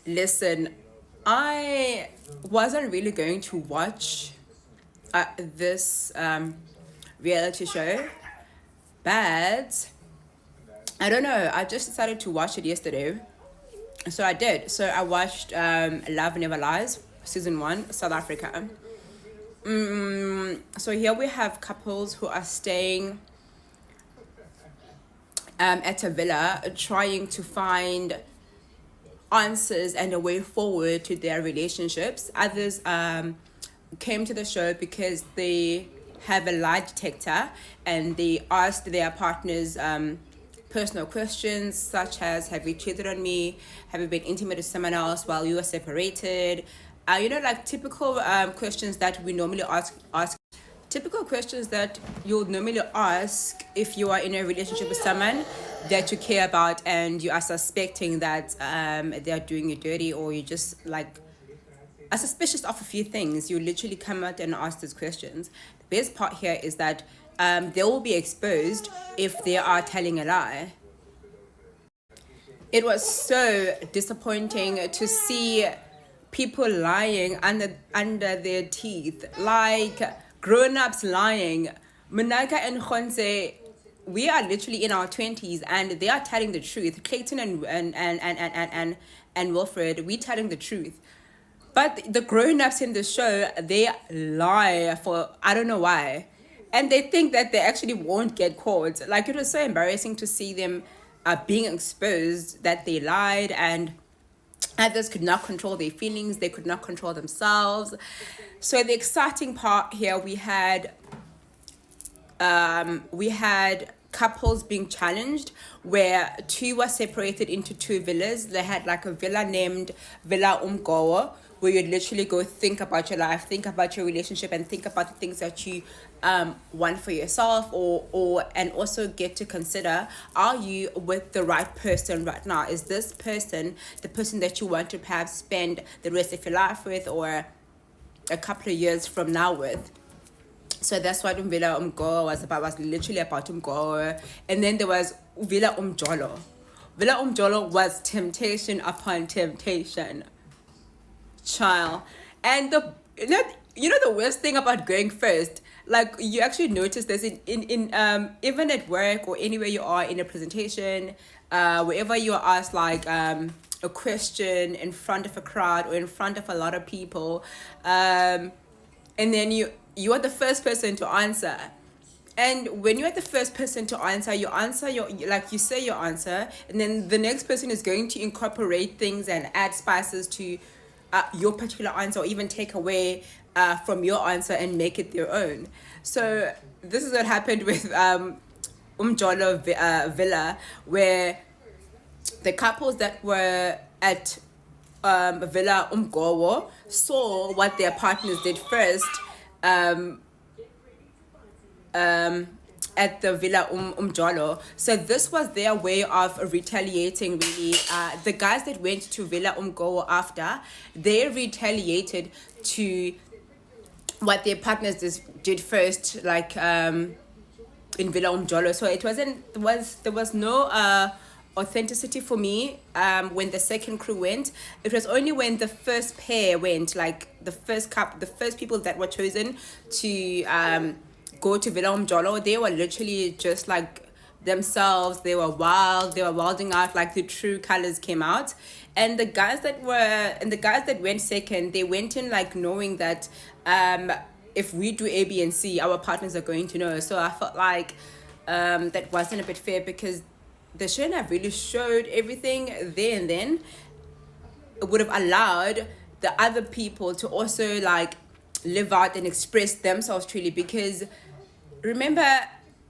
Listen, I wasn't really going to watch this reality show, but I don't know. I just decided to watch it yesterday. So I did. So I watched Love Never Lies, season 1, South Africa. So here we have couples who are staying at a villa trying to find answers and a way forward to their relationships. Others came to the show because they have a lie detector and they asked their partners personal questions such as, have you cheated on me, have you been intimate with someone else while you were separated, like typical questions that we normally ask typical questions that you would normally ask if you are in a relationship with someone that you care about and you are suspecting that they are doing you dirty, or you just like are suspicious of a few things. You literally come out and ask these questions. The best part here is that they will be exposed if they are telling a lie. It was so disappointing to see people lying under their teeth, like grown-ups lying. Manaka and Khonse, we are literally in our 20s and they are telling the truth. Clayton and Wilfred, we telling the truth. But the grown-ups in the show, they lie for I don't know why. And they think that they actually won't get caught. Like, it was so embarrassing to see them being exposed that they lied, and others could not control their feelings, they could not control themselves. So the exciting part here, we had couples being challenged where two were separated into two villas. They had like a villa named Villa Umgowo, where you'd literally go think about your life, think about your relationship, and think about the things that you want for yourself, and also get to consider, are you with the right person right now? Is this person the person that you want to perhaps spend the rest of your life with, or a couple of years from now with? So that's what Villa Umgowo was about. Was literally about Umgowo. And then there was Villa Umjolo. Villa Umjolo was temptation upon temptation, child. And the the worst thing about going first, like, you actually notice this in even at work or anywhere you are in a presentation, wherever you are asked like a question in front of a crowd or in front of a lot of people, and then you are the first person to answer. And when you're the first person to answer, you answer you say your answer, and then the next person is going to incorporate things and add spices to your particular answer, or even take away from your answer and make it their own. So this is what happened with Umjolo Villa, where the couples that were at Villa Umgowo saw what their partners did first at the Villa Umjolo. So this was their way of retaliating, really. The guys that went to Villa Umgowo after, they retaliated to what their partners did first, like in Villa Umjolo. So there was no authenticity for me when the second crew went. It was only when the first pair went, like the first people that were chosen to go to Villa Umjolo, they were literally just like themselves. They were wilding out, like the true colors came out. And the guys that went second, they went in like knowing that if we do A, B, and C, our partners are going to know. So I felt like that wasn't a bit fair, because they shouldn't have really showed everything there and then. It would have allowed the other people to also like live out and express themselves truly, because remember,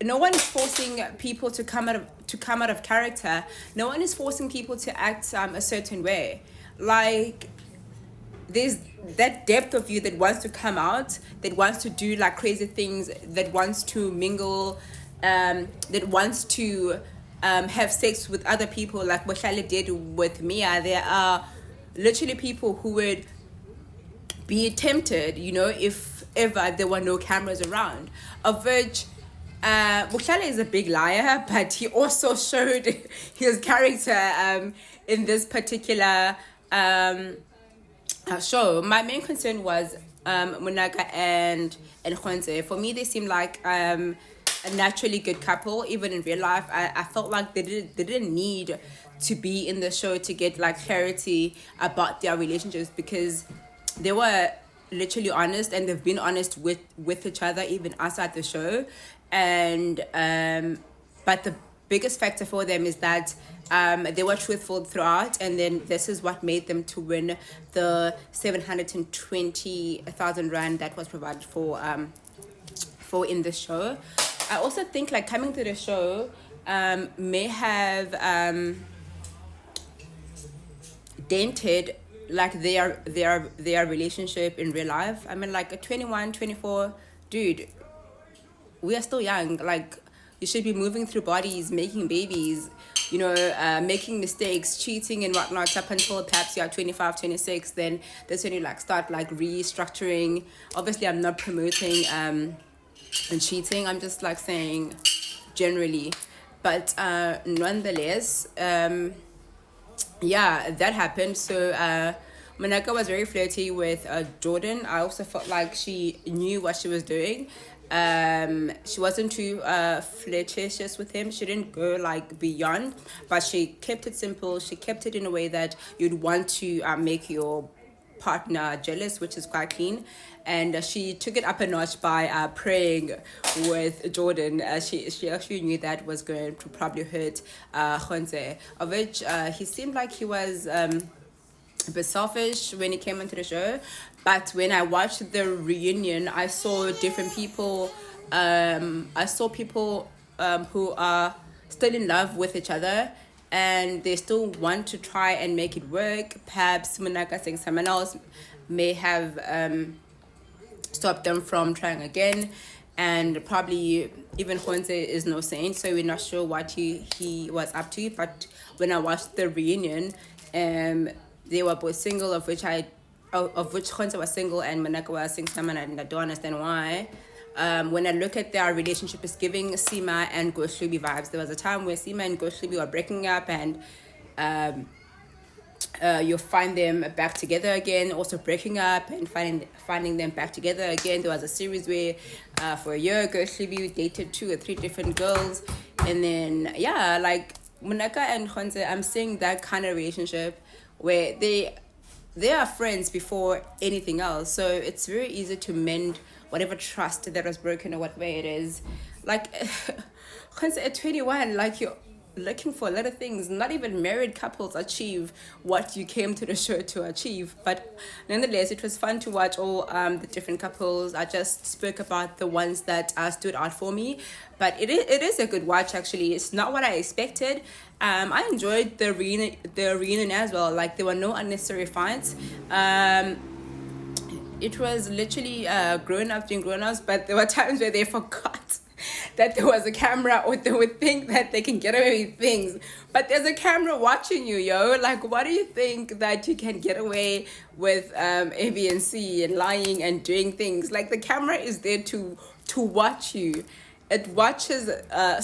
no one is forcing people to come out of character. No one is forcing people to act a certain way. Like, there's that depth of you that wants to come out, that wants to do like crazy things, that wants to mingle, that wants to have sex with other people, like Boshale did with Mia. There are literally people who would be tempted, if ever there were no cameras around. Of which Boshale is a big liar, but he also showed his character in this particular show, my main concern was Munaka and Khonze. For me, they seem like a naturally good couple. Even in real life, I felt like they didn't need to be in the show to get like clarity about their relationships, because they were literally honest, and they've been honest with each other even outside the show. And but the biggest factor for them is that they were truthful throughout, and then this is what made them to win the 720,000 rand that was provided for in the show. I also think like coming to the show may have dented like their relationship in real life. I mean, like a 21, 24, dude, we are still young. Like, you should be moving through bodies, making babies, making mistakes, cheating and whatnot up until perhaps you're 25, 26. Then that's when you like start like restructuring. Obviously, I'm not promoting and cheating. I'm just like saying generally, but nonetheless, yeah, that happened. So Manaka was very flirty with Jordan. I also felt like she knew what she was doing. She wasn't too flirtatious with him. She didn't go like beyond, but she kept it simple. She kept it in a way that you'd want to make your partner jealous, which is quite clean. And she took it up a notch by praying with Jordan. She actually knew that was going to probably hurt Khonze, of which he seemed like he was a bit selfish when he came into the show. But when I watched the reunion, I saw different people. I saw people who are still in love with each other, and they still want to try and make it work. Perhaps Munaka saying someone else may have stop them from trying again. And probably even Khonze is no saint, so we're not sure what he was up to. But when I watched the reunion, they were both single, of which Khonze was single and Manaka was seeing someone, and I don't understand why. When I look at their relationship, it's giving Sima and Goshlubi vibes. There was a time where Sima and Goshlubi were breaking up, and you'll find them back together again, also breaking up and finding them back together again. There was a series where for a year ago Shlibi dated 2 or 3 different girls, and then yeah, like Munaka and Khonze, I'm seeing that kind of relationship where they are friends before anything else. So it's very easy to mend whatever trust that was broken or what way it is. Like Khonze at 21, like you're looking for a lot of things. Not even married couples achieve what you came to the show to achieve. But nonetheless, it was fun to watch all the different couples. I just spoke about the ones that stood out for me. But it is a good watch, actually. It's not what I expected. I enjoyed the reunion as well. Like, there were no unnecessary fights. It was literally grown-ups being grown-ups, but there were times where they forgot that there was a camera, or they would think that they can get away with things. But there's a camera watching you, yo. Like, what do you think that you can get away with A, B, and C and lying and doing things? Like, the camera is there to watch you. It watches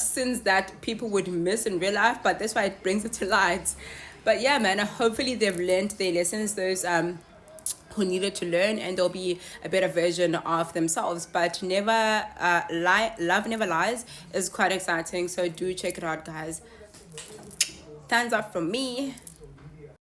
sins that people would miss in real life, but that's why it brings it to light. But yeah, man, hopefully they've learned their lessons, those who needed to learn, and there'll be a better version of themselves. But Love Never Lies is quite exciting, so do check it out, guys. Thumbs up from me.